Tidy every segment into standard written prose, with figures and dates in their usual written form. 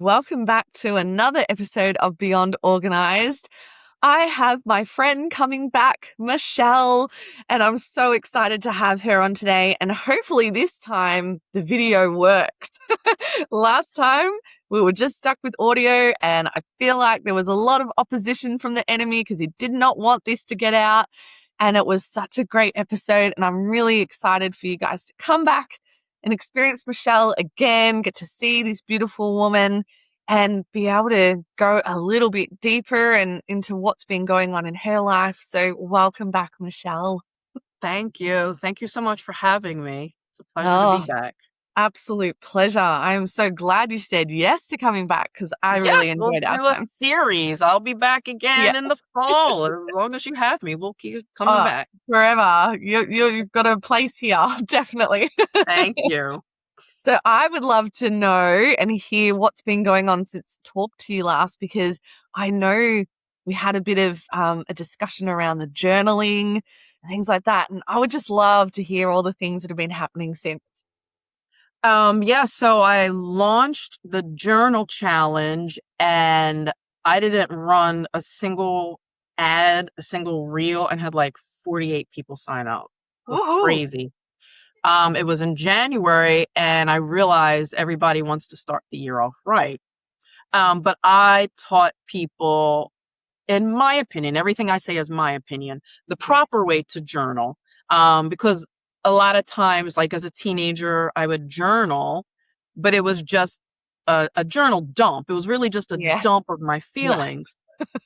Welcome back to another episode of Beyond Organized. I have my friend coming back, Michelle, and I'm so excited to have her on today. And hopefully this time the video works. Last time we were just stuck with audio, and I feel like there was a lot of opposition from the enemy because he did not want this to get out. And it was such a great episode, and I'm really excited for you guys to come back and experience Michelle again, get to see this beautiful woman and be able to go a little bit deeper and into what's been going on in her life. So welcome back, Michelle. Thank you. Thank you so much for having me. It's a pleasure to be back. Absolute pleasure. I am so glad you said yes to coming back because I really enjoyed our we'll do time. a series. I'll be back again in the fall. As long as you have me, we'll keep coming back. Forever. You've got a place here, definitely. Thank you. So I would love to know and hear what's been going on since I talked to you last, because I know we had a bit of a discussion around the journaling and things like that. And I would just love to hear all the things that have been happening since. So I launched the journal challenge and I didn't run a single ad, a single reel, and had like 48 people sign up. It was crazy. It was in January and I realized everybody wants to start the year off right. But I taught people, in my opinion, everything I say is my opinion, the proper way to journal. Because a lot of times, like as a teenager, I would journal, but it was just a journal dump. It was really just a dump of my feelings.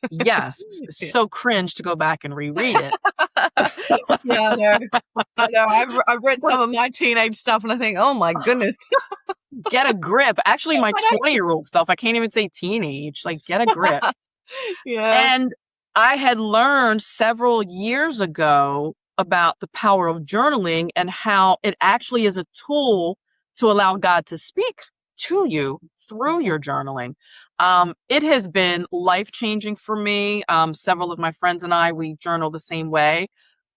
Yes. It's so cringe to go back and reread it. I know. I've read some of my teenage stuff and I think, oh my goodness. Get a grip. Actually, my 20-year-old stuff, I can't even say teenage. Like, get a grip. And I had learned several years ago about the power of journaling and how it actually is a tool to allow God to speak to you through your journaling. It has been life-changing for me. Several of my friends and I, we journal the same way.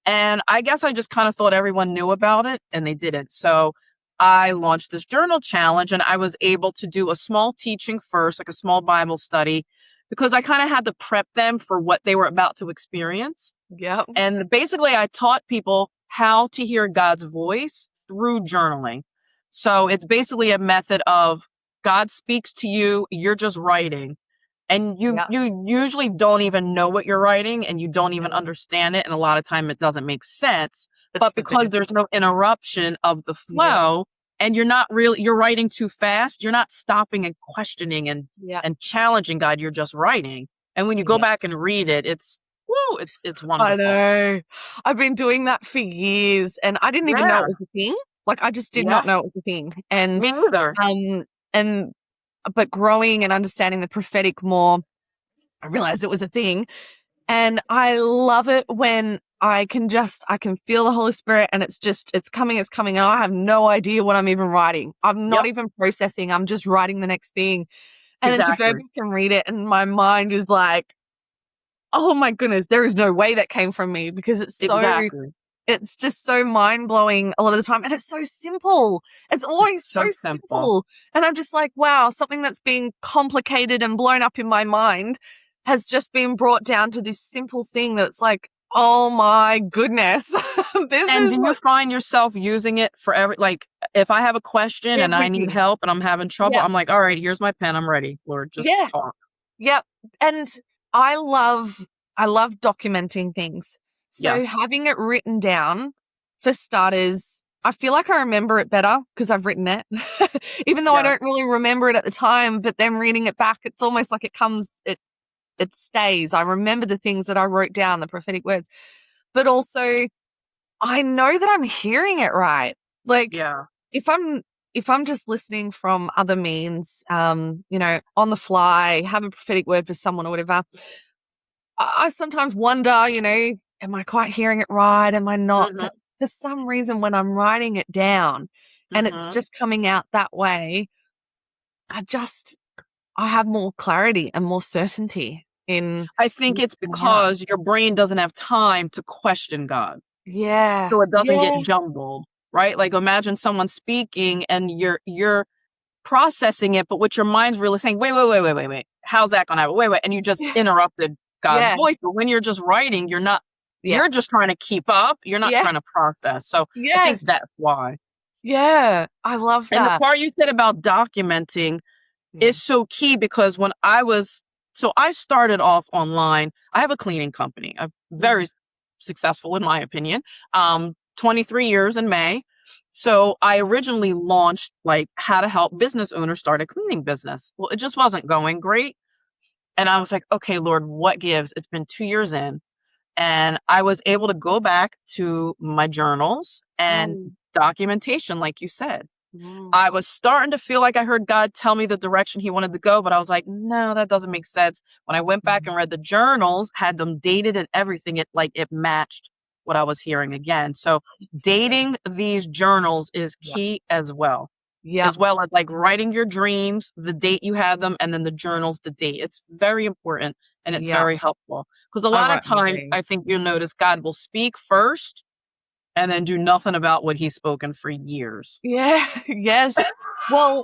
And I guess I just kind of thought everyone knew about it and they didn't. So I launched this journal challenge and I was able to do a small teaching first, like a small Bible study, because I kind of had to prep them for what they were about to experience. And basically I taught people how to hear God's voice through journaling. So it's basically a method of God speaks to you, you're just writing. And you usually don't even know what you're writing and you don't even understand it. And a lot of time it doesn't make sense. But because there's no interruption of the flow and you're writing too fast, you're not stopping and questioning and challenging God. You're just writing. And when you go back and read it, it's wonderful. I know. I've been doing that for years and I didn't even know it was a thing. Like I just did not know it was a thing. And me neither. But growing and understanding the prophetic more, I realized it was a thing. And I love it when I can feel the Holy Spirit and it's coming. And I have no idea what I'm even writing. I'm not even processing. I'm just writing the next thing. And then to go back and read it and my mind is like, oh my goodness, there is no way that came from me, because it's so, it's just so mind blowing a lot of the time. And it's so simple. It's always so simple. And I'm just like, wow, something that's been complicated and blown up in my mind has just been brought down to this simple thing that's like, oh my goodness. Do you find yourself using it for if I have a question and I need help and I'm having trouble, I'm like, all right, here's my pen. I'm ready. Lord, just talk. Yep. And I love documenting things. So having it written down, for starters, I feel like I remember it better because I've written it, even though I don't really remember it at the time, but then reading it back, it's almost like it stays. I remember the things that I wrote down, the prophetic words, but also I know that I'm hearing it right. Like if I'm just listening from other means, on the fly, have a prophetic word for someone or whatever, I sometimes wonder, am I quite hearing it right? Am I not? But for some reason, when I'm writing it down and it's just coming out that way, I have more clarity and more certainty in. I think it's because your brain doesn't have time to question God. So it doesn't get jumbled, right? Like imagine someone speaking and you're processing it, but with your mind's really saying, wait. How's that going to happen? Wait. And you just interrupted God's voice. But when you're just writing, you're just trying to keep up. You're not trying to process. So I think that's why. Yeah. I love that. And the part you said about documenting is so key, because when I started off online. I have a cleaning company. I'm very successful in my opinion. 23 years in May. So I originally launched like how to help business owners start a cleaning business. Well, it just wasn't going great. And I was like, okay, Lord, what gives? It's been 2 years in. And I was able to go back to my journals and documentation, like you said. I was starting to feel like I heard God tell me the direction he wanted to go, but I was like, no, that doesn't make sense. When I went back and read the journals, had them dated and everything, it matched what I was hearing again. So dating these journals is key as well. Yeah. As well as like writing your dreams, the date you had them, and then the journals, the date. It's very important and it's very helpful. Because a lot of times I think you'll notice God will speak first and then do nothing about what he's spoken for years. Yeah. Yes. Well,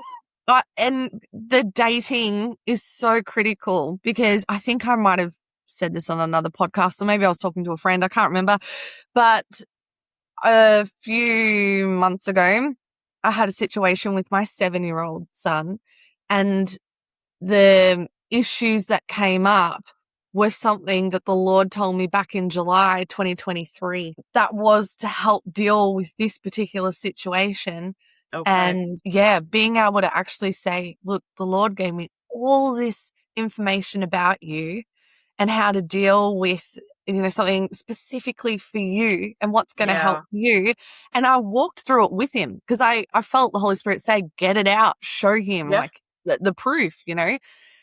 and the dating is so critical, because I think I might have said this on another podcast, or maybe I was talking to a friend. I can't remember. But a few months ago, I had a situation with my 7-year-old son, and the issues that came up were something that the Lord told me back in July 2023. That was to help deal with this particular situation. Okay. And being able to actually say, look, the Lord gave me all this information about you and how to deal with, something specifically for you and what's going to help you. And I walked through it with him, because I felt the Holy Spirit say, get it out, show him like the proof, Yeah.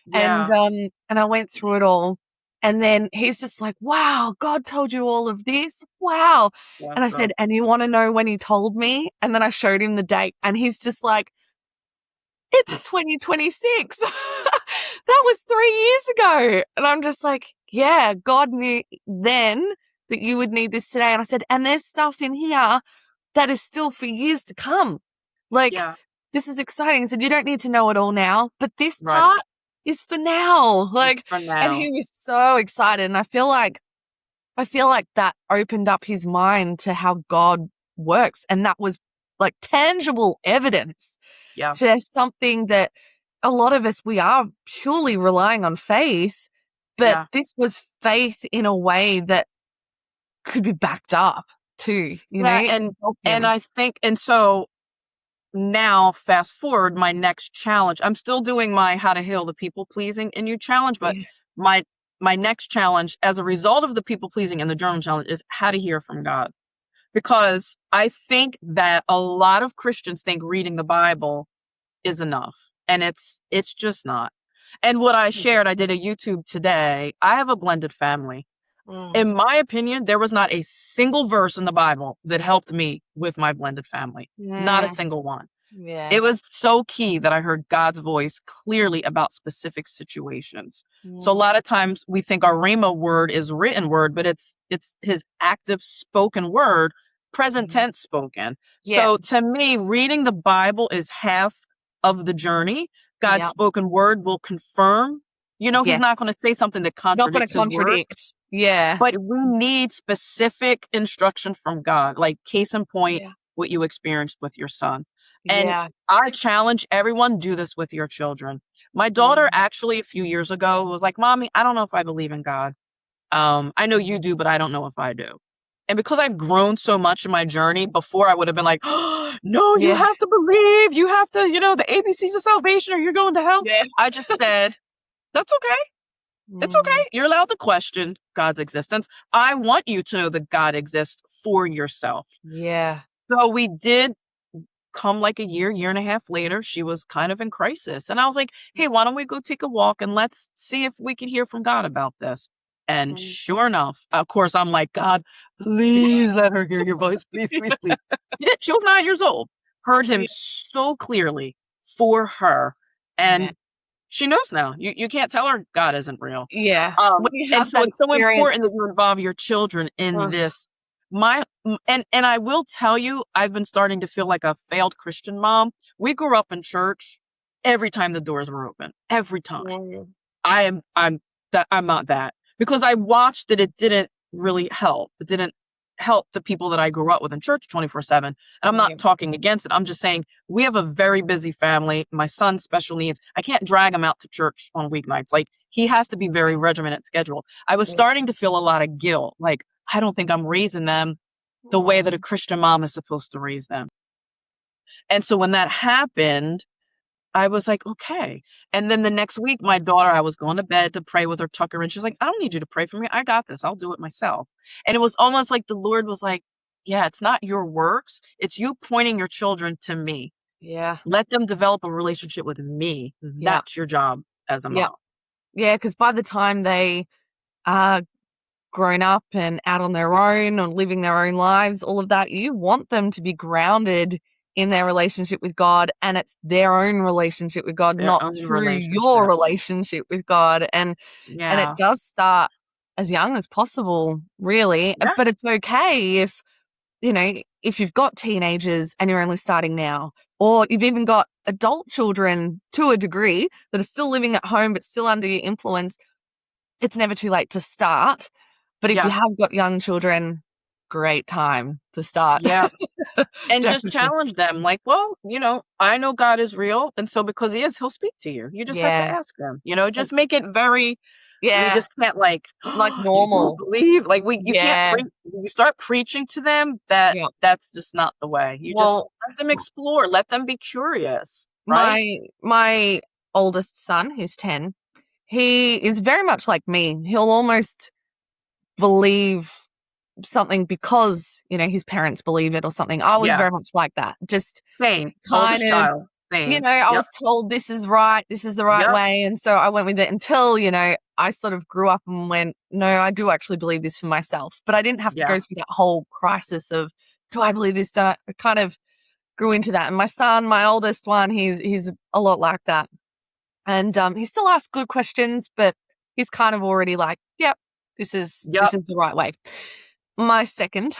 And I went through it all. And then he's just like, wow, God told you all of this. Wow. That's and I said, and you want to know when he told me? And then I showed him the date, and he's just like, it's 2026. That was 3 years ago. And I'm just like, yeah, God knew then that you would need this today. And I said, and there's stuff in here that is still for years to come. Like, this is exciting. I said, you don't need to know it all now, but this part is for now. Like, for now. And he was so excited. And I feel like that opened up his mind to how God works. And that was like tangible evidence to something that a lot of us, we are purely relying on faith, but this was faith in a way that could be backed up too, you know? And I think, and so now fast forward, my next challenge, I'm still doing my how to heal the people pleasing in you challenge, but my next challenge as a result of the people pleasing and the journal challenge is how to hear from God. Because I think that a lot of Christians think reading the Bible is enough, and it's just not. And what I shared, I did a YouTube today. I have a blended family. In my opinion, there was not a single verse in the Bible that helped me with my blended family. Not a single one. Yeah. It was so key that I heard God's voice clearly about specific situations. So a lot of times we think our Rhema word is written word, but it's his active spoken word, present tense spoken. So to me, reading the Bible is half of the journey. God's spoken word will confirm. He's not going to say something that contradicts his word. Yeah. But we need specific instruction from God, like case in point, what you experienced with your son. And I challenge everyone, do this with your children. My daughter actually a few years ago was like, Mommy, I don't know if I believe in God. I know you do, but I don't know if I do. And because I've grown so much in my journey, before I would have been like, oh, no, you have to believe, you have to, the ABCs of salvation or you're going to hell. Yeah. I just said, that's okay. It's okay. You're allowed to question God's existence. I want you to know that God exists for yourself. Yeah. So we did come like a year and a half later. She was kind of in crisis. And I was like, hey, why don't we go take a walk and let's see if we can hear from God about this. And sure enough, of course, I'm like, God, please let her hear your voice. Please, please, please. She did. She was 9 years old. Heard him so clearly for her. And she knows now. You can't tell her God isn't real. Yeah. And so it's so important that you involve your children in this. And I will tell you, I've been starting to feel like a failed Christian mom. We grew up in church. every time the doors were open. Every time. Yeah. I'm not that, because I watched that it didn't really help. It didn't help the people that I grew up with in church 24/7. And I'm not talking against it. I'm just saying we have a very busy family. My son's special needs. I can't drag him out to church on weeknights. Like, he has to be very regimented schedule. I was starting to feel a lot of guilt. Like, I don't think I'm raising them the way that a Christian mom is supposed to raise them. And so when that happened, I was like, okay. And then the next week, my daughter, I was going to bed to pray with her, tuck her in. She's like, I don't need you to pray for me. I got this. I'll do it myself. And it was almost like the Lord was like, yeah, it's not your works. It's you pointing your children to me. Yeah. Let them develop a relationship with me. That's your job as a mom. Yeah, because by the time they are grown up and out on their own or living their own lives, all of that, you want them to be grounded in their relationship with God, and it's their own relationship with God, not through your relationship with God. And it does start as young as possible, really. Yeah. But it's okay if, you know, if you've got teenagers and you're only starting now, or you've even got adult children to a degree that are still living at home but still under your influence, it's never too late to start. But if you have got young children, great time to start. Yeah. And just challenge them. Like, well, you know, I know God is real. And so because he is, he'll speak to you. You just have to ask him, you know, just make it very, we just can't like normal. You believe, like you can't you start preaching to them that's just not the way. You just let them explore, let them be curious. Right? My oldest son, who's 10, he is very much like me. He'll almost believe something because, you know, his parents believe it or something. I was very much like that. Just same. Kind of, child. Same. You know, I was told this is right, this is the right way. And so I went with it until, you know, I sort of grew up and went, no, I do actually believe this for myself. But I didn't have to go through that whole crisis of, do I believe this? I kind of grew into that. And my son, my oldest one, he's a lot like that. And he still asks good questions, but he's kind of already like, yep, this is the right way. My second,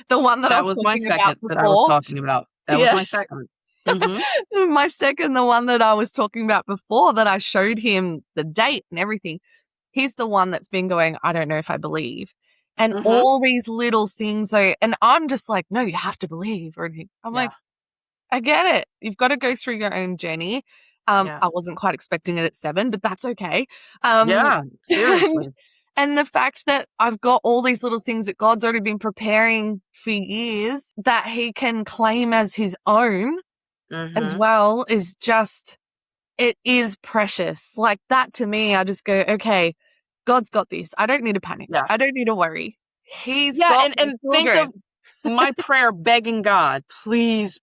the one that I was talking about before. That I was talking about. That was my second. Mm-hmm. My second, the one that I was talking about before, that I showed him the date and everything. He's the one that's been going, I don't know if I believe. And all these little things. And I'm just like, no, you have to believe. Or anything. I'm like, I get it. You've got to go through your own journey. I wasn't quite expecting it at 7, but that's okay. Seriously. And the fact that I've got all these little things that God's already been preparing for years that he can claim as his own as well is just, it is precious. Like that to me, I just go, okay, God's got this. I don't need to panic. I don't need to worry. He's got and think of my prayer begging God, please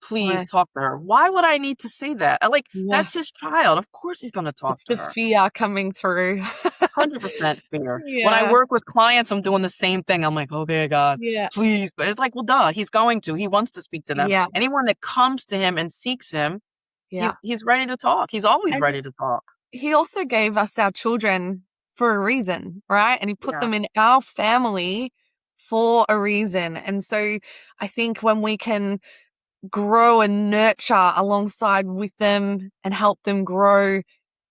talk to her. Why would I need to say that? That's his child. Of course he's going to talk to her. It's the fear coming through. 100% fear. When I work with clients, I'm doing the same thing. I'm like, okay, God, please. But it's like, well, duh, he's going to. He wants to speak to them. Anyone that comes to him and seeks him, he's ready to talk. He's always ready to talk. He also gave us our children for a reason, right? And he put them in our family for a reason. And so I think when we can grow and nurture alongside with them and help them grow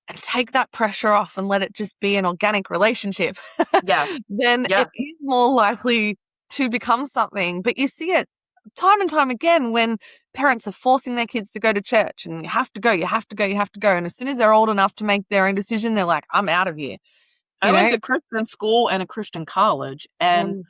and take that pressure off and let it just be an organic relationship, then it is more likely to become something. But you see it time and time again when parents are forcing their kids to go to church and you have to go. And as soon as they're old enough to make their own decision, they're like, I'm out of here. I went to Christian school and a Christian college, and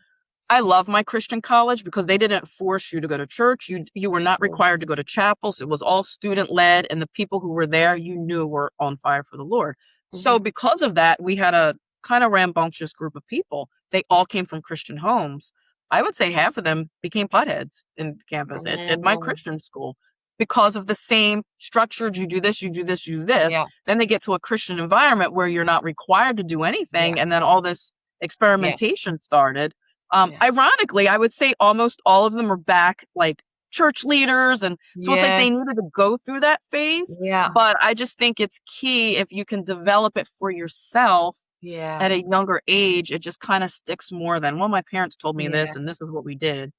I love my Christian college because they didn't force you to go to church. You were not required to go to chapels. It was all student-led, and the people who were there, you knew were on fire for the Lord. So because of that, we had a kind of rambunctious group of people. They all came from Christian homes. I would say half of them became potheads in campus at my Christian school because of the same structured, you do this, you do this, you do this. Then they get to a Christian environment where you're not required to do anything, and then all this experimentation started. Ironically, I would say almost all of them are back like church leaders. And so it's like they needed to go through that phase. But I just think it's key if you can develop it for yourself at a younger age, it just kind of sticks more than, well, my parents told me this and this is what we did.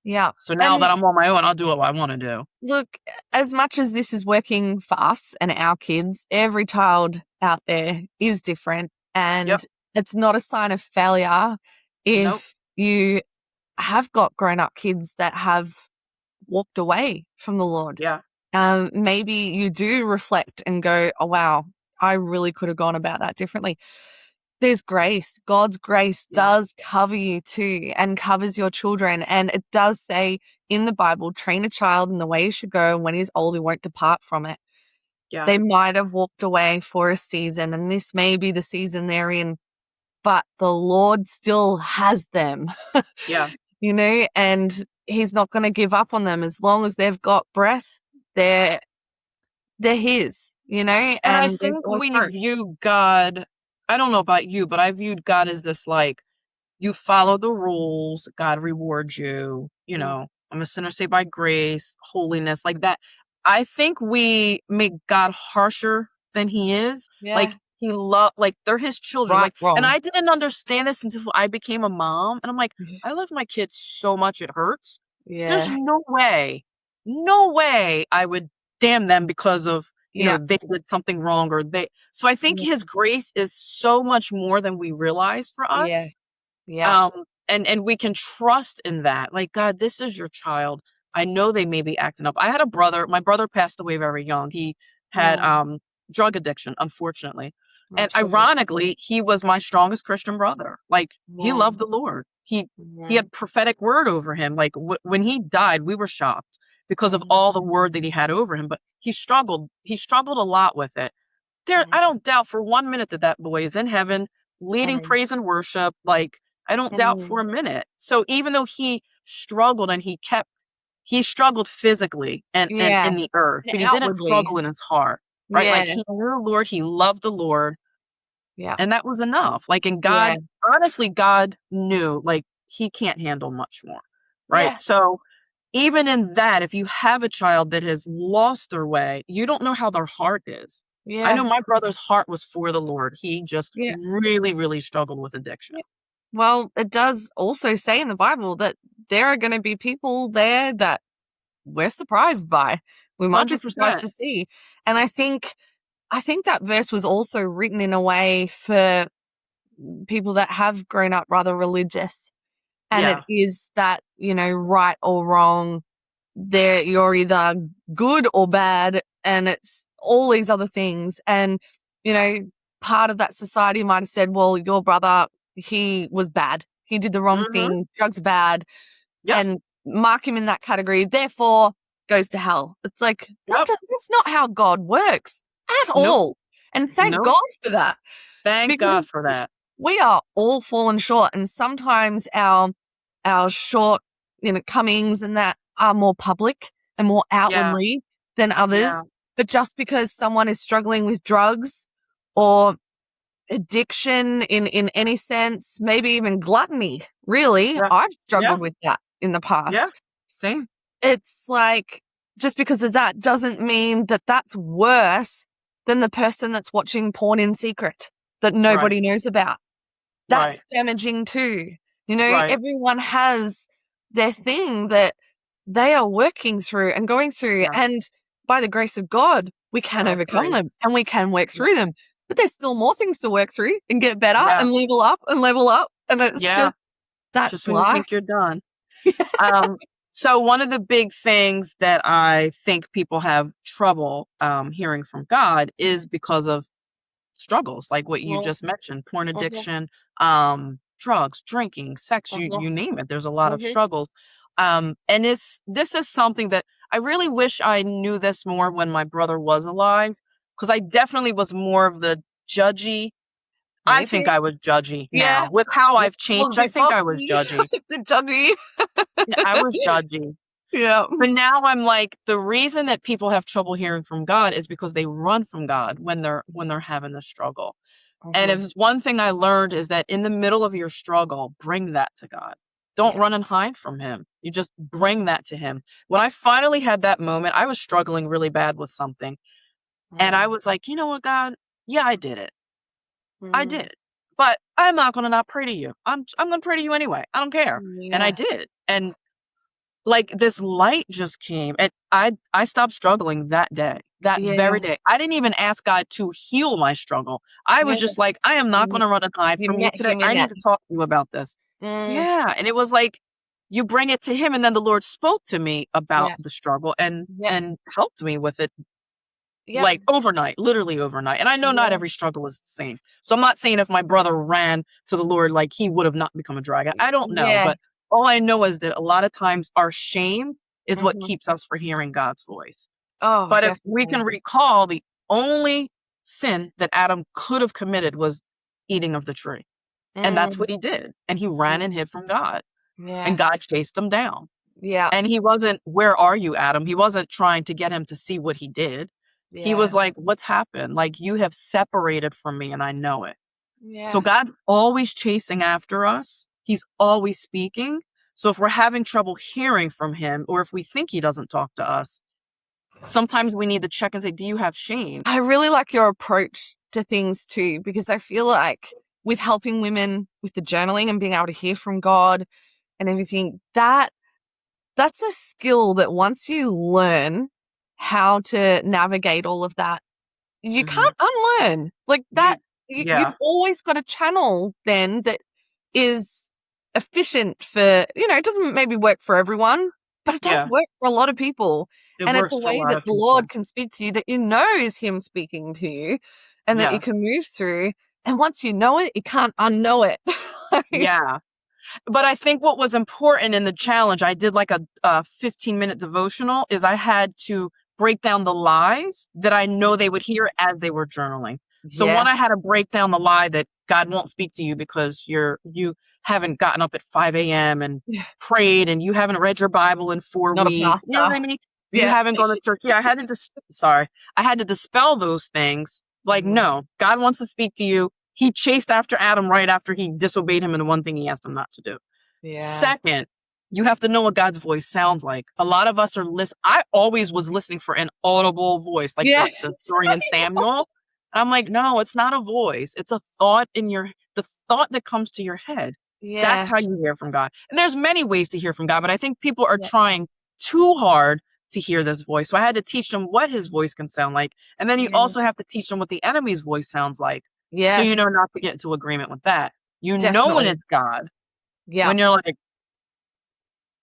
Yeah. So now that I'm on my own, I'll do what I want to do. Look, as much as this is working for us and our kids, every child out there is different. And it's not a sign of failure if you have got grown-up kids that have walked away from the Lord. Yeah. Maybe you do reflect and go, oh, wow, I really could have gone about that differently. There's grace. God's grace does cover you too and covers your children. And it does say in the Bible, train a child in the way he should go, and when he's old, he won't depart from it. Yeah. They might have walked away for a season, and this may be the season they're in, but the Lord still has them. Yeah. You know, and he's not going to give up on them as long as they've got breath. They're his, you know, and I think we view God, I don't know about you, but I viewed God as this, like, you follow the rules, God rewards you, you know, I'm a sinner saved by grace, holiness, like that. I think we make God harsher than he is. Yeah. Like, like, they're his children. Right, like, and I didn't understand this until I became a mom. And I'm like, I love my kids so much it hurts. Yeah. There's no way I would damn them because of, you know, they did something wrong or so I think his grace is so much more than we realize for us. Yeah. Yeah. And we can trust in that. Like, God, this is your child. I know they may be acting up. I had a brother. My brother passed away very young. He had drug addiction, unfortunately. And ironically, he was my strongest Christian brother. Like, he loved the Lord. He had prophetic word over him. Like, when he died, we were shocked because of all the word that he had over him. But he struggled. He struggled a lot with it. I don't doubt for 1 minute that boy is in heaven, leading praise and worship. Like, I don't doubt for a minute. So even though he struggled and he struggled physically and in the earth, but he didn't struggle in his heart, right? Yeah. Like, he knew the Lord, he loved the Lord. Yeah. And that was enough. Like, and God, honestly, God knew, like, he can't handle much more. Right. Yeah. So even in that, if you have a child that has lost their way, you don't know how their heart is. Yeah. I know my brother's heart was for the Lord. He just really, really struggled with addiction. Yeah. Well, it does also say in the Bible that there are going to be people there that we're surprised by. We might 100%. Be surprised to see. And I think that verse was also written in a way for people that have grown up rather religious. And it is that, you know, right or wrong, you're either good or bad, and it's all these other things. And, you know, part of that society might have said, well, your brother, he was bad. He did the wrong thing. Drugs bad. Yep. And mark him in that category. Therefore, goes to hell. It's like, that's not how God works at all. And thank God for that. Thank God for that. We are all fallen short. And sometimes our short, you know, comings and that are more public and more outwardly than others. Yeah. But just because someone is struggling with drugs or addiction in any sense, maybe even gluttony, really. Yeah. I've struggled with that in the past. Yeah, same. It's like, just because of that doesn't mean that that's worse than the person that's watching porn in secret that nobody knows about. That's damaging too. You know, everyone has their thing that they are working through and going through. Yeah. And by the grace of God, we can overcome them and we can work through them. But there's still more things to work through and get better and level up and level up. And it's that's just when you think you're done. So one of the big things that I think people have trouble hearing from God is because of struggles, like what you just mentioned, porn addiction, drugs, drinking, sex, you name it. There's a lot of struggles. And this is something that I really wish I knew this more when my brother was alive, because I definitely was more of the judgy. Maybe. I think I was judgy now. With how I've changed, I think I was judgy. Judgy. I was judgy. Yeah. But now I'm like, the reason that people have trouble hearing from God is because they run from God when they're having the struggle. And if one thing I learned is that in the middle of your struggle, bring that to God. Don't run and hide from him. You just bring that to him. When I finally had that moment, I was struggling really bad with something. And I was like, you know what, God? Yeah, I did it. I did. But I'm not going to not pray to you. I'm going to pray to you anyway. I don't care. Yeah. And I did. And like this light just came, and I stopped struggling that day, that very day. I didn't even ask God to heal my struggle. I was just like, I am not going to run and hide from you today. I need to talk to you about this. Yeah. And it was like, you bring it to him, and then the Lord spoke to me about the struggle and helped me with it. Like overnight, literally overnight. And I know not every struggle is the same. So I'm not saying if my brother ran to the Lord, like he would have not become a dragon. I don't know. But all I know is that a lot of times our shame is what keeps us from hearing God's voice. Oh, but if we can recall, the only sin that Adam could have committed was eating of the tree. And that's what he did. And he ran and hid from God. And God chased him down. And he wasn't, where are you, Adam? He wasn't trying to get him to see what he did. He was like, what's happened? Like, you have separated from me and I know it. So God's always chasing after us. He's always speaking. So if we're having trouble hearing from him, or if we think he doesn't talk to us, sometimes we need to check and say, do you have shame? I really like your approach to things too, because I feel like with helping women with the journaling and being able to hear from God and everything, that's a skill that once you learn how to navigate all of that, you can't unlearn. Like that, you've always got a channel then that is efficient for, it doesn't maybe work for everyone, but it does work for a lot of people. And it's a way that the Lord can speak to you that you know is him speaking to you and that you can move through. And once you know it, you can't unknow it. But I think what was important in the challenge, I did like a 15-minute devotional, is I had to break down the lies that I know they would hear as they were journaling. So one, I had to break down the lie that God won't speak to you because you haven't gotten up at 5 a.m. and prayed, and you haven't read your Bible in 4 weeks. You know what I mean? You haven't gone to church. I had to dispel those things. Like, no, God wants to speak to you. He chased after Adam right after he disobeyed him in the one thing he asked him not to do. Second, you have to know what God's voice sounds like. A lot of us are I always was listening for an audible voice, like the story in Samuel. I'm like, no, it's not a voice. It's a thought the thought that comes to your head. That's how you hear from God. And there's many ways to hear from God, but I think people are trying too hard to hear this voice. So I had to teach them what his voice can sound like. And then you also have to teach them what the enemy's voice sounds like. So you know not to get into agreement with that. You know when it's God. When you're like,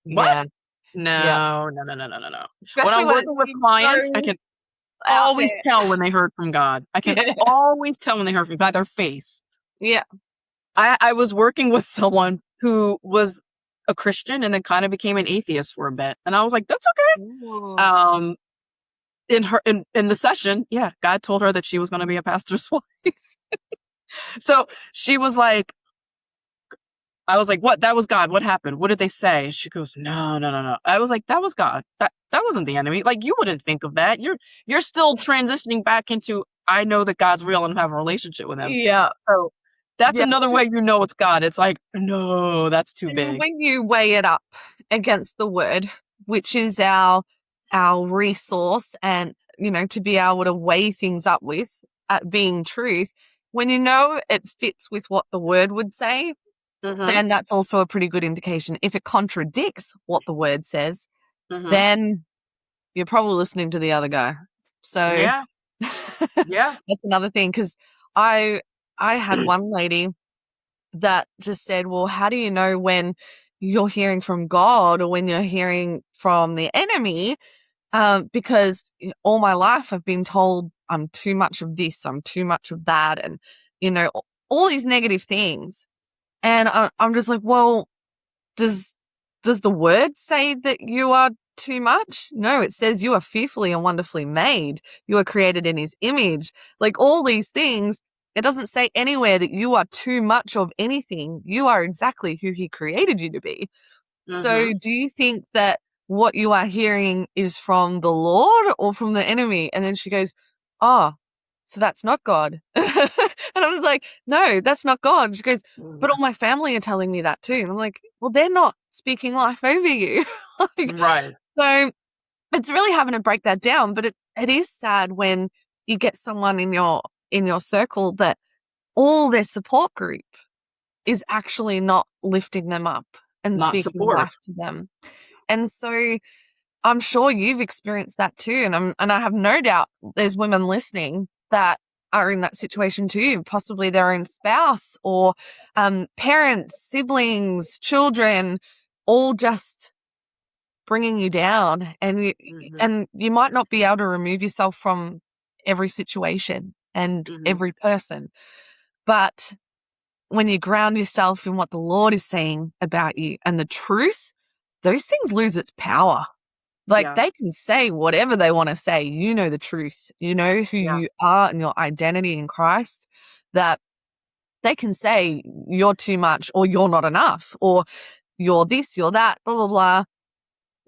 what? No. Especially when I'm working with clients, I can always tell when they heard from God. I can always tell when they heard from God, their face. I was working with someone who was a Christian and then kind of became an atheist for a bit. And I was like, that's okay. Ooh. In the session, God told her that she was going to be a pastor's wife. So she was like, I was like, what? That was God. What happened? What did they say? She goes, no. I was like, that was God. That wasn't the enemy. Like, you wouldn't think of that. You're still transitioning back into, I know that God's real and have a relationship with him. So that's another way you know it's God. It's like, no, that's too big. When you weigh it up against the word, which is our resource and, to be able to weigh things up with being truth, when you know it fits with what the word would say, then that's also a pretty good indication. If it contradicts what the word says, then you're probably listening to the other guy. So that's another thing. Because I had one lady that just said, well, how do you know when you're hearing from God or when you're hearing from the enemy? Because all my life I've been told I'm too much of this, I'm too much of that, and, all these negative things. And I'm just like, well, does the word say that you are too much? No, it says you are fearfully and wonderfully made. You are created in his image. Like all these things, it doesn't say anywhere that you are too much of anything. You are exactly who he created you to be. So do you think that what you are hearing is from the Lord or from the enemy? And then she goes, oh, so that's not God. And I was like, no, that's not God. She goes, but all my family are telling me that too. And I'm like, well, they're not speaking life over you. Right. So it's really having to break that down. But it is sad when you get someone in your circle that all their support group is actually not lifting them up and speaking life to them. And so I'm sure you've experienced that too. And I have no doubt there's women listening that are in that situation too, possibly their own spouse or parents, siblings, children, all just bringing you down. And you might not be able to remove yourself from every situation and every person. But when you ground yourself in what the Lord is saying about you and the truth, those things lose its power. Like they can say whatever they want to say. You know the truth. You know who you are and your identity in Christ, that they can say you're too much or you're not enough or you're this, you're that, blah, blah, blah.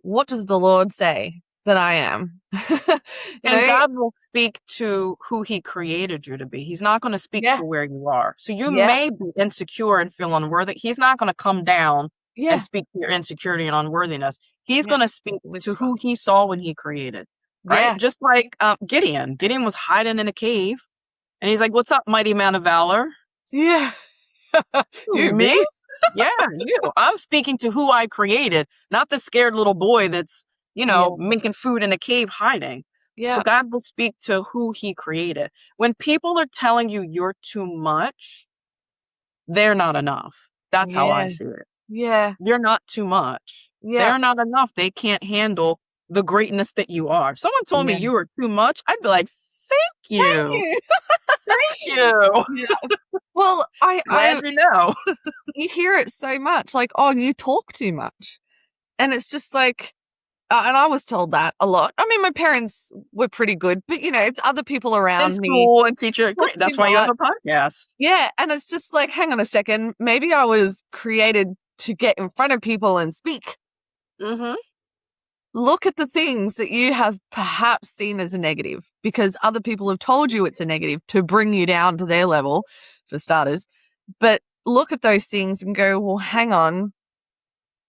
What does the Lord say that I am? And God will speak to who he created you to be. He's not going to speak to where you are. So you may be insecure and feel unworthy. He's not going to come down and speak to your insecurity and unworthiness. He's going to speak to who he saw when he created, right? Just like Gideon. Gideon was hiding in a cave and he's like, "What's up, mighty man of valor?" Yeah. You, me? Yeah, you. I'm speaking to who I created, not the scared little boy that's, making food in a cave hiding. So God will speak to who he created. When people are telling you you're too much, they're not enough. That's how I see it. Yeah. You're not too much. They're not enough. They can't handle the greatness that you are. If someone told me you were too much, I'd be like, thank you. Thank you. Yeah. Well, glad you know. You hear it so much, like, oh, you talk too much. And it's just like, and I was told that a lot. I mean, my parents were pretty good, but it's other people around me. School and teacher. Great. That's why you have a podcast. Yeah. And it's just like, hang on a second. Maybe I was created to get in front of people and speak. Look at the things that you have perhaps seen as a negative because other people have told you it's a negative to bring you down to their level, for starters. But look at those things and go, well, hang on.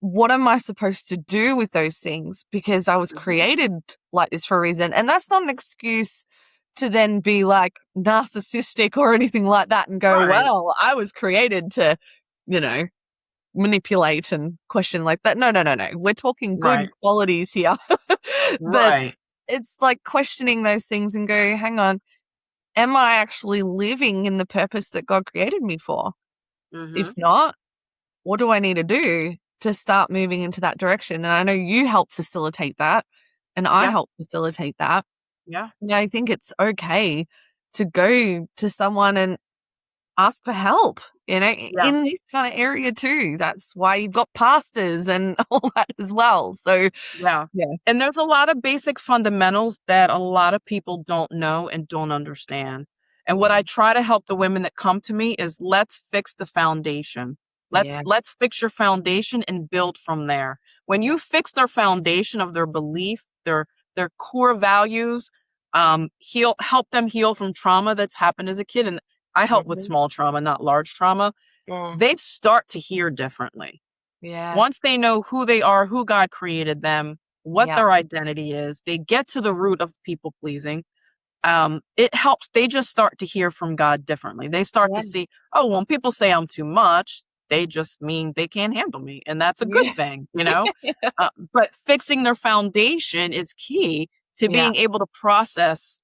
What am I supposed to do with those things? Because I was created like this for a reason. And that's not an excuse to then be like narcissistic or anything like that and go, well, I was created to, manipulate and question like that. No. We're talking good qualities here. But it's like questioning those things and go, hang on, am I actually living in the purpose that God created me for? If not, what do I need to do to start moving into that direction? And I know you help facilitate that and I help facilitate that. Yeah. I think it's okay to go to someone and ask for help, in this kind of area too. That's why you've got pastors and all that as well. So yeah. And there's a lot of basic fundamentals that a lot of people don't know and don't understand. And what I try to help the women that come to me is let's fix the foundation. Let's fix your foundation and build from there. When you fix their foundation of their belief, their core values, help them heal from trauma that's happened as a kid. And I help with small trauma, not large trauma. They start to hear differently. Once they know who they are, who God created them, what their identity is, they get to the root of people pleasing. It helps. They just start to hear from God differently. They start to see, oh, when people say I'm too much, they just mean they can't handle me. And that's a good thing, but fixing their foundation is key to being able to process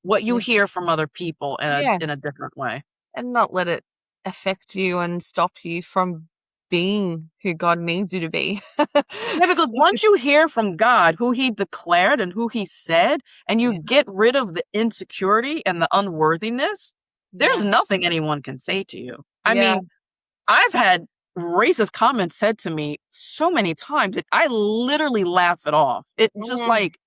what you hear from other people in a different way. And not let it affect you and stop you from being who God needs you to be. Because once you hear from God who he declared and who he said, and you get rid of the insecurity and the unworthiness, there's nothing anyone can say to you. I mean, I've had racist comments said to me so many times that I literally laugh it off. It just like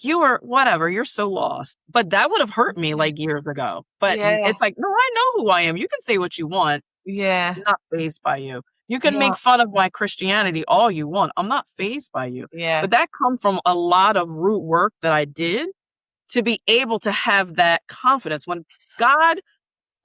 you were, whatever, you're so lost. But that would have hurt me like years ago. But it's like, no, I know who I am. You can say what you want. Yeah. I'm not fazed by you. You can make fun of my Christianity all you want. I'm not fazed by you. Yeah. But that comes from a lot of root work that I did to be able to have that confidence. When God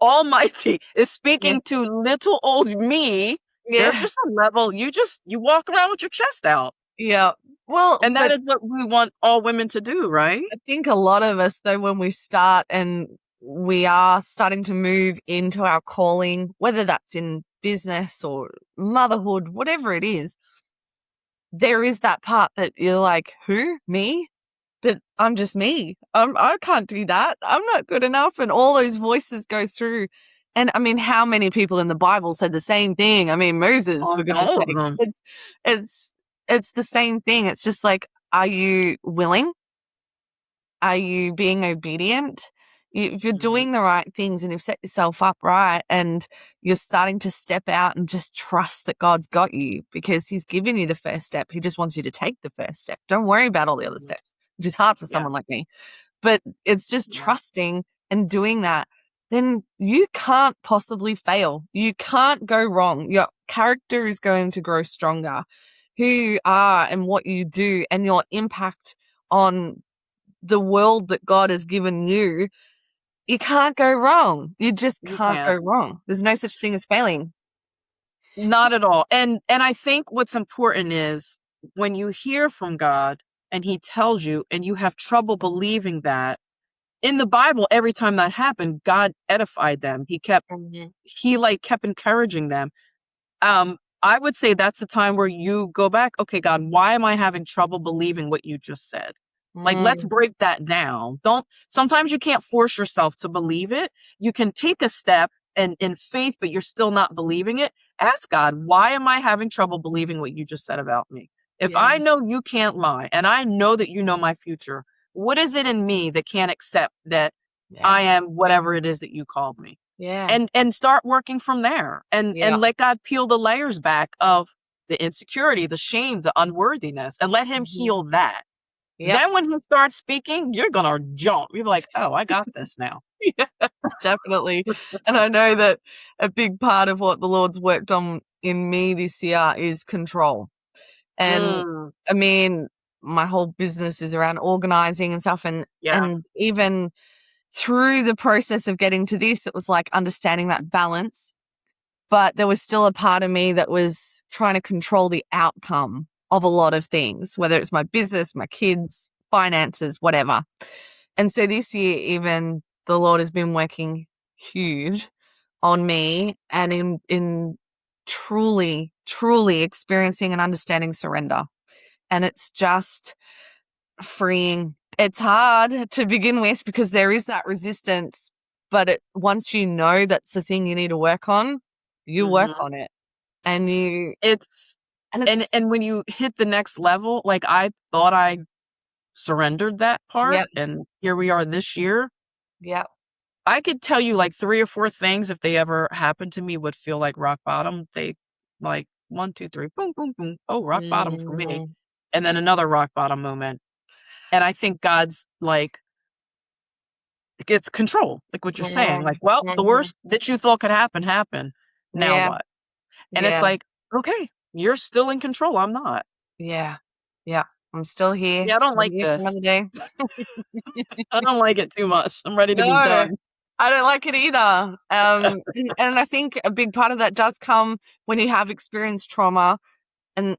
Almighty is speaking to little old me, there's just a level, you walk around with your chest out. Yeah. Well, and that is what we want all women to do, right? I think a lot of us, though, when we start and we are starting to move into our calling, whether that's in business or motherhood, whatever it is, there is that part that you're like, who? Me? But I'm just me. I can't do that. I'm not good enough. And all those voices go through. And I mean, how many people in the Bible said the same thing? I mean, Moses, for goodness All of sake. them. It's the same thing. It's just like, are you willing? Are you being obedient? If you're doing the right things and you've set yourself up right and you're starting to step out and just trust that God's got you because he's given you the first step. He just wants you to take the first step. Don't worry about all the other steps, which is hard for someone like me. But it's just trusting and doing that. Then you can't possibly fail. You can't go wrong. Your character is going to grow stronger. Who you are and what you do and your impact on the world that God has given you, you can't go wrong. You just can't go wrong. There's no such thing as failing. Not at all. And I think what's important is when you hear from God and he tells you and you have trouble believing that, in the Bible, every time that happened, God edified them. He kept encouraging them. I would say that's the time where you go back, okay, God, why am I having trouble believing what you just said? Like, let's break that down. Sometimes you can't force yourself to believe it. You can take a step and in faith, but you're still not believing it. Ask God, why am I having trouble believing what you just said about me? If I know you can't lie and I know that you know my future, what is it in me that can't accept that I am whatever it is that you called me? Yeah. And start working from there and let God peel the layers back of the insecurity, the shame, the unworthiness, and let him heal that. Then when he starts speaking, you're going to jump. You're like, oh, I got this now. Yeah, definitely. And I know that a big part of what the Lord's worked on in me this year is control. And I mean, my whole business is around organizing and stuff. And even through the process of getting to this, it was like understanding that balance. But there was still a part of me that was trying to control the outcome of a lot of things, whether it's my business, my kids, finances, whatever. And so this year, even the Lord has been working huge on me and in truly, truly experiencing and understanding surrender. And it's just freeing. It's hard to begin with because there is that resistance, but once you know that's the thing you need to work on, you work on it. And and when you hit the next level, like I thought I surrendered that part and here we are this year. Yeah. I could tell you like 3 or 4 things if they ever happened to me would feel like rock bottom. They like 1, 2, 3, boom, boom, boom. Oh, rock bottom for me. And then another rock bottom moment. And I think God's like, gets control, like what you're saying. Like, well, the worst that you thought could happen, happened. Now what? And it's like, okay, you're still in control. I'm not. Yeah. Yeah. I'm still here. Yeah, I don't like this. I don't like it too much. I'm ready to be done. I don't like it either. And I think a big part of that does come when you have experienced trauma and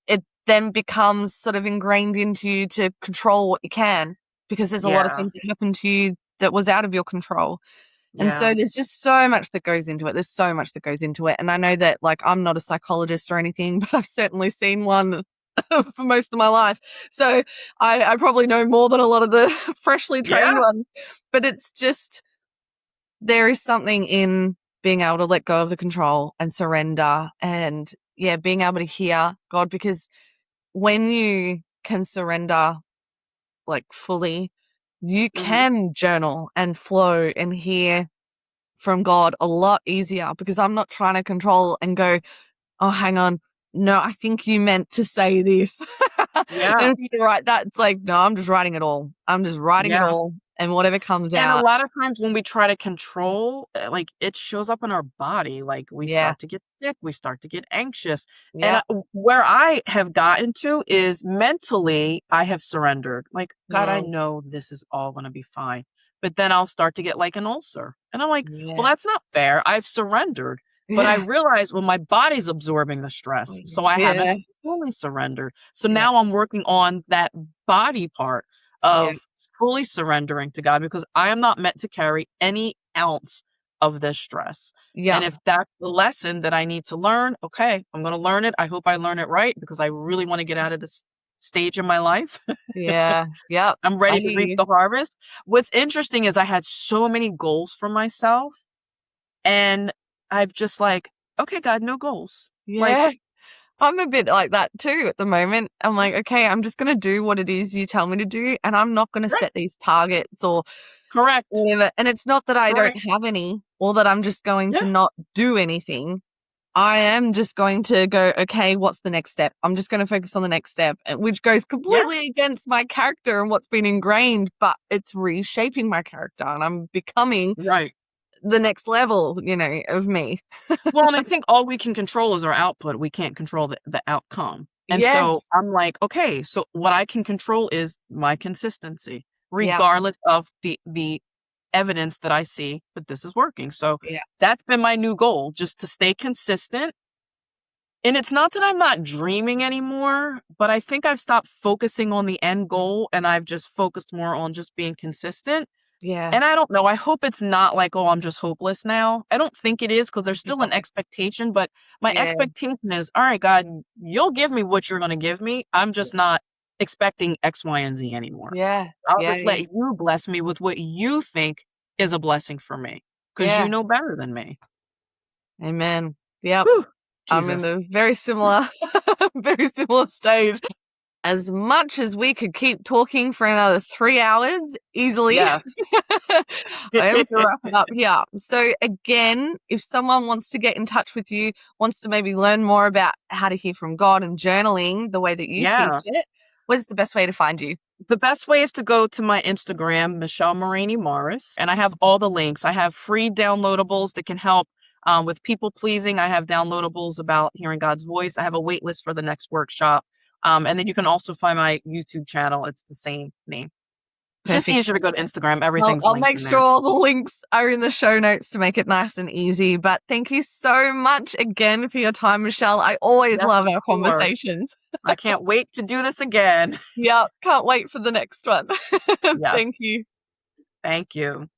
it then becomes sort of ingrained into you to control what you can because there's a lot of things that happen to you that was out of your control. And so there's just so much that goes into it. There's so much that goes into it. And I know that like I'm not a psychologist or anything, but I've certainly seen one for most of my life. So I probably know more than a lot of the freshly trained ones. But it's just there is something in being able to let go of the control and surrender and being able to hear God, because when you can surrender like fully, you can journal and flow and hear from God a lot easier because I'm not trying to control and go, oh, hang on. No, I think you meant to say this. And if you write that, it's like, no, I'm just writing it all. I'm just writing it all. And whatever comes out. And a lot of times when we try to control, like it shows up in our body. Like we start to get sick. We start to get anxious. And where I have gotten to is mentally, I have surrendered. Like, God, I know this is all going to be fine. But then I'll start to get like an ulcer. And I'm like, well, that's not fair. I've surrendered. But I realize when my body's absorbing the stress. So I haven't fully surrendered. So now I'm working on that body part of fully surrendering to God because I am not meant to carry any ounce of this stress. Yeah. And if that's the lesson that I need to learn, okay, I'm going to learn it. I hope I learn it right because I really want to get out of this stage in my life. Yeah. Yep. I'm I ready to hear reap you. the harvest. What's interesting is I had so many goals for myself, and I've just like, okay, God, no goals. Yeah. Like, I'm a bit like that too at the moment. I'm like, okay, I'm just going to do what it is you tell me to do. And I'm not going to right, set these targets or correct, whatever. And it's not that I don't correct. have any or that I'm just going to Yeah, not do anything. I am just going to go, okay, what's the next step? I'm just going to focus on the next step, which goes yeah, completely against my character and what's been ingrained, but it's reshaping my character and I'm becoming right. the next level, of me. Well, and I think all we can control is our output. We can't control the outcome. And so Yes. I'm like, okay, so what I can control is my consistency, Yeah. regardless of the evidence that I see that this is working. So Yeah. that's been my new goal, just to stay consistent. And it's not that I'm not dreaming anymore, but I think I've stopped focusing on the end goal and I've just focused more on just being consistent. Yeah. And I don't know, I hope it's not like, "Oh, I'm just hopeless now." I don't think it is because there's still Yeah. an expectation, but my Yeah. expectation is, "All right, God, you'll give me what you're gonna give me. I'm just not expecting X, Y, and Z anymore. Yeah. I'll Yeah. just let you bless me with what you think is a blessing for me, because you Yeah. know better than me." Amen. Yep. Whew, I'm in Jesus. the very similar, very similar stage. As much as we could keep talking for another 3 hours easily, Yes. I am to wrap it up here. So again, if someone wants to get in touch with you, wants to maybe learn more about how to hear from God and journaling the way that you teach Yeah. it, what's the best way to find you? The best way is to go to my Instagram, Michelle Moragne-Morris, and I have all the links. I have free downloadables that can help with people pleasing. I have downloadables about hearing God's voice. I have a wait list for the next workshop. And then you can also find my YouTube channel. It's the same name. It's just Perfect. easier to go to Instagram. I'll, Everything's I'll linked make in sure there. all the links are in the show notes to make it nice and easy. But thank you so much again for your time, Michelle. I always Yes, love of our course. conversations. I can't wait to do this again. Yeah, can't wait for the next one. Yes. Thank you. Thank you.